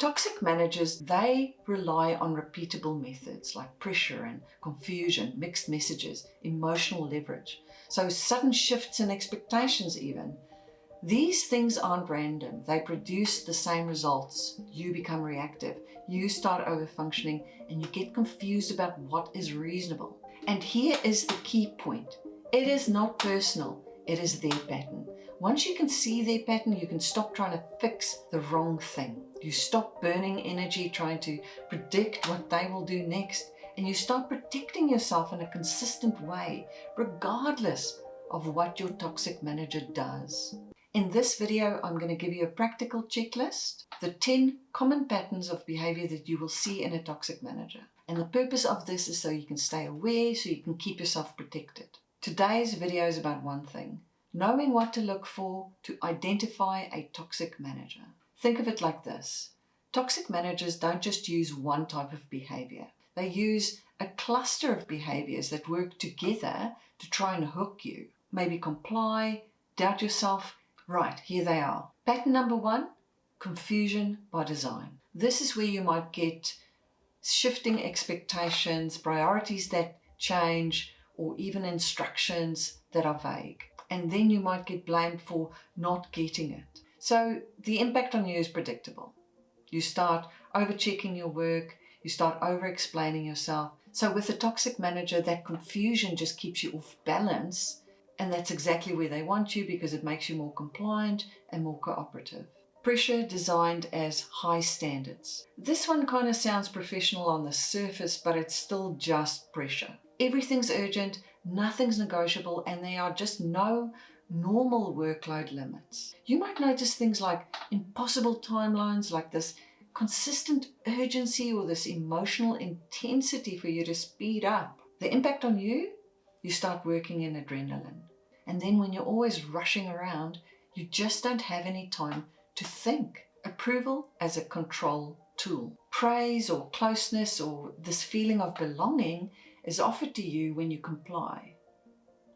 Toxic managers, they rely on repeatable methods like pressure and confusion, mixed messages, emotional leverage. So sudden shifts in expectations even. These things aren't random. They produce the same results. You become reactive, you start overfunctioning, and you get confused about what is reasonable. And here is the key point. It is not personal. It is their pattern. Once you can see their pattern, you can stop trying to fix the wrong thing. You stop burning energy trying to predict what they will do next, and you start protecting yourself in a consistent way, regardless of what your toxic manager does. In this video, I'm going to give you a practical checklist, the 10 common patterns of behavior that you will see in a toxic manager. And the purpose of this is so you can stay aware, so you can keep yourself protected. Today's video is about one thing: knowing what to look for to identify a toxic manager. Think of it like this. Toxic managers don't just use one type of behavior. They use a cluster of behaviors that work together to try and hook you. Maybe comply, doubt yourself. Right, here they are. Pattern number 1, confusion by design. This is where you might get shifting expectations, priorities that change, or even instructions that are vague. And then you might get blamed for not getting it. So the impact on you is predictable. You start over-checking your work, you start over-explaining yourself. So with a toxic manager, that confusion just keeps you off balance, and that's exactly where they want you because it makes you more compliant and more cooperative. Pressure designed as high standards. This one kind of sounds professional on the surface, but it's still just pressure. Everything's urgent, nothing's negotiable, and there are just no normal workload limits. You might notice things like impossible timelines, like this consistent urgency or this emotional intensity for you to speed up. The impact on you, you start working in adrenaline. And then when you're always rushing around, you just don't have any time to think. Approval as a control tool. Praise or closeness or this feeling of belonging is offered to you when you comply,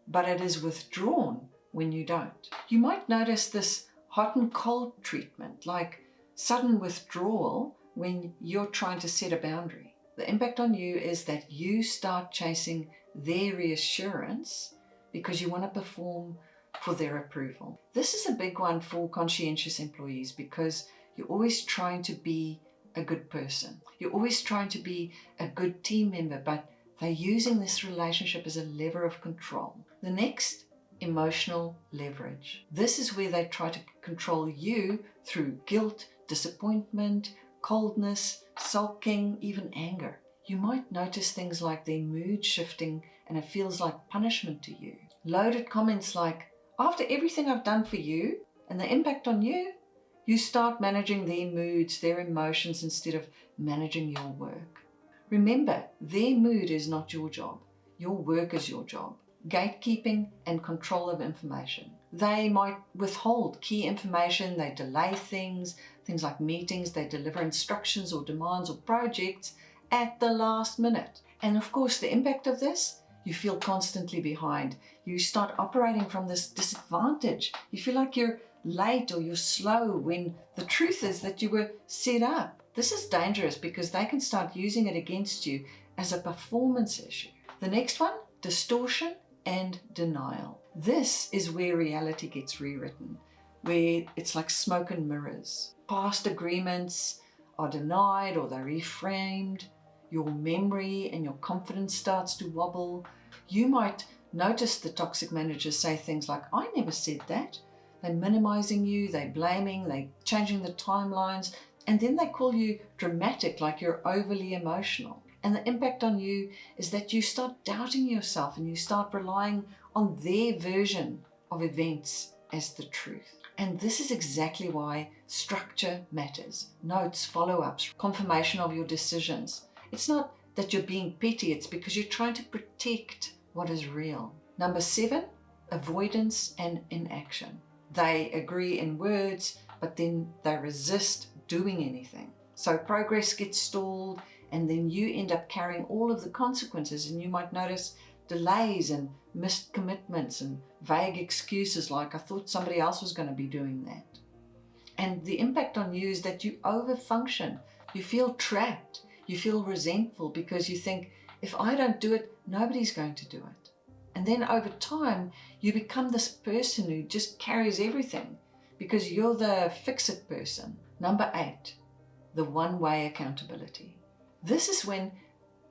but it is withdrawn when you don't. You might notice this hot and cold treatment, like sudden withdrawal when you're trying to set a boundary. The impact on you is that you start chasing their reassurance because you want to perform for their approval. This is a big one for conscientious employees because you're always trying to be a good person. You're always trying to be a good team member, but they're using this relationship as a lever of control. The next, emotional leverage. This is where they try to control you through guilt, disappointment, coldness, sulking, even anger. You might notice things like their mood shifting and it feels like punishment to you. Loaded comments like, after everything I've done for you and the impact on you, you start managing their moods, their emotions instead of managing your work. Remember, their mood is not your job. Your work is your job. Gatekeeping and control of information. They might withhold key information, they delay things like meetings, they deliver instructions or demands or projects at the last minute. And of course, the impact of this, you feel constantly behind. You start operating from this disadvantage. You feel like you're late or you're slow when the truth is that you were set up. This is dangerous because they can start using it against you as a performance issue. The next one, distortion and denial. This is where reality gets rewritten, where it's like smoke and mirrors. Past agreements are denied or they're reframed. Your memory and your confidence starts to wobble. You might notice the toxic managers say things like, I never said that. They're minimizing you, they're blaming, they're changing the timelines, and then they call you dramatic, like you're overly emotional. And the impact on you is that you start doubting yourself and you start relying on their version of events as the truth. And this is exactly why structure matters. Notes, follow-ups, confirmation of your decisions. It's not that you're being petty, it's because you're trying to protect what is real. Number 7, avoidance and inaction. They agree in words, but then they resist doing anything. So progress gets stalled, and then you end up carrying all of the consequences, and you might notice delays and missed commitments and vague excuses like, I thought somebody else was going to be doing that. And the impact on you is that you overfunction. You feel trapped. You feel resentful because you think, if I don't do it, nobody's going to do it. And then over time, you become this person who just carries everything because you're the fix-it person. Number 8, the one-way accountability. This is when,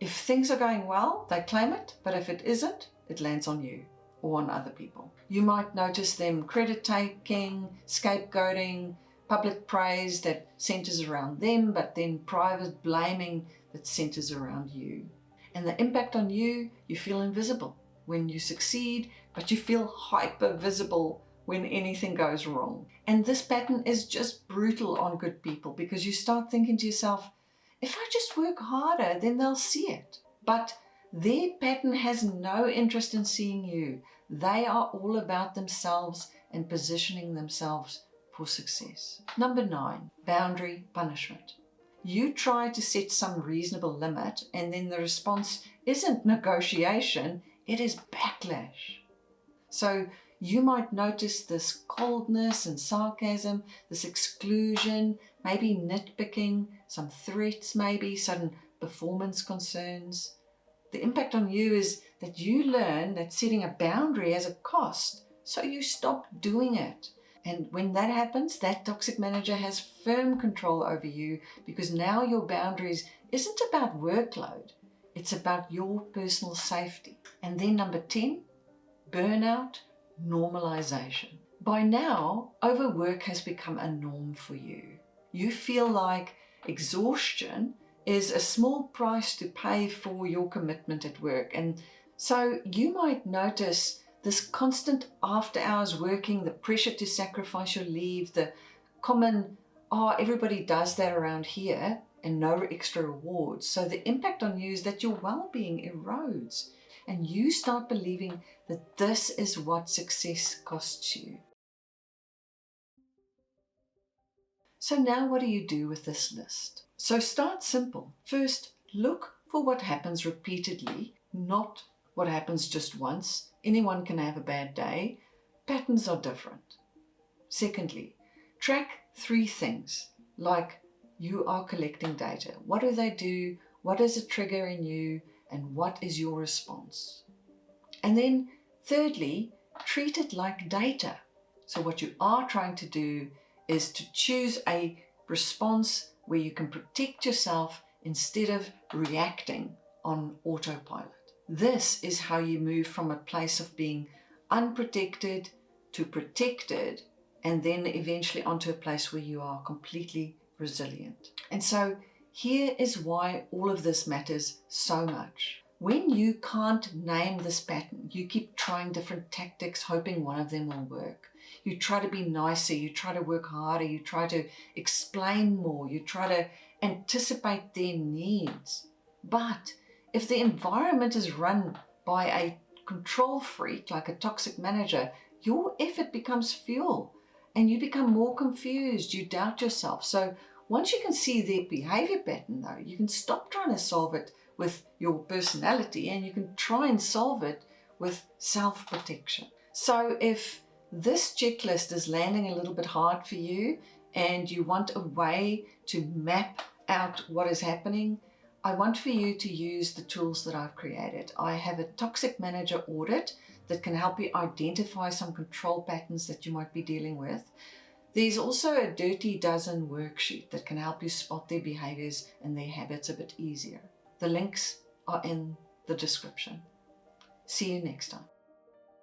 if things are going well, they claim it, but if it isn't, it lands on you or on other people. You might notice them credit taking, scapegoating, public praise that centers around them, but then private blaming that centers around you. And the impact on you, you feel invisible when you succeed, but you feel hyper visible when anything goes wrong. And this pattern is just brutal on good people because you start thinking to yourself, if I just work harder, then they'll see it. But their pattern has no interest in seeing you. They are all about themselves and positioning themselves for success. Number 9, boundary punishment. You try to set some reasonable limit, and then the response isn't negotiation, it is backlash. So you might notice this coldness and sarcasm, this exclusion, maybe nitpicking, some threats maybe, sudden performance concerns. The impact on you is that you learn that setting a boundary has a cost, so you stop doing it. And when that happens, that toxic manager has firm control over you because now your boundaries isn't about workload, it's about your personal safety. And then number 10, burnout, normalization. By now, overwork has become a norm for you. You feel like exhaustion is a small price to pay for your commitment at work. And so you might notice this constant after hours working, the pressure to sacrifice your leave, the common, everybody does that around here and no extra rewards. So the impact on you is that your well-being erodes and you start believing that this is what success costs you. So now what do you do with this list? So start simple. First, look for what happens repeatedly, not what happens just once. Anyone can have a bad day. Patterns are different. Secondly, track 3 things, like you are collecting data. What do they do? What is a trigger in you? And what is your response? And then thirdly, treat it like data. So what you are trying to do is to choose a response where you can protect yourself instead of reacting on autopilot. This is how you move from a place of being unprotected to protected, and then eventually onto a place where you are completely resilient. And so here is why all of this matters so much. When you can't name this pattern, you keep trying different tactics, hoping one of them will work. You try to be nicer, you try to work harder, you try to explain more, you try to anticipate their needs. But if the environment is run by a control freak like a toxic manager, your effort becomes fuel and you become more confused, you doubt yourself. So once you can see their behavior pattern though, you can stop trying to solve it with your personality and you can try and solve it with self-protection. So if this checklist is landing a little bit hard for you and you want a way to map out what is happening, I want for you to use the tools that I've created. I have a toxic manager audit that can help you identify some control patterns that you might be dealing with. There's also a Dirty Dozen worksheet that can help you spot their behaviors and their habits a bit easier. The links are in the description. See you next time.